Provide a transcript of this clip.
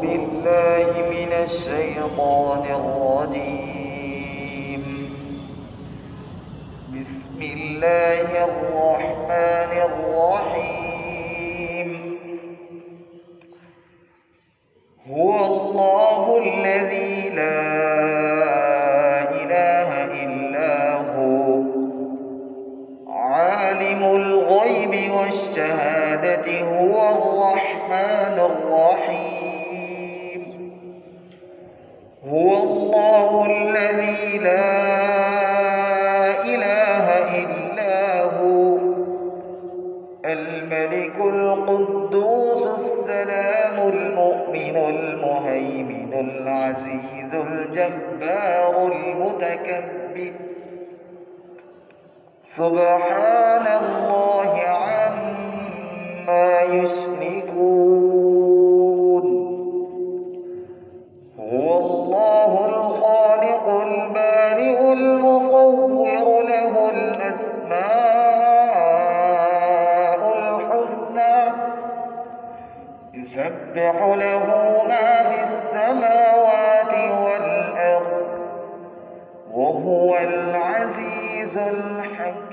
بالله من الشيطان الرجيم. بسم الله الرحمن الرحيم. هو الله الذي لا إله إلا هو عالم الغيب والشهادة هو الرحمن الرحيم. هو الله الذي لا إله إلا هو الملك القدوس السلام المؤمن المهيمن العزيز الجبار المتكبر سبحان الله عما يشركون. هو الله الخالق البارئ المصور له الأسماء الحسنى يسبح له ما في السماوات والأرض وهو العزيز الحكيم.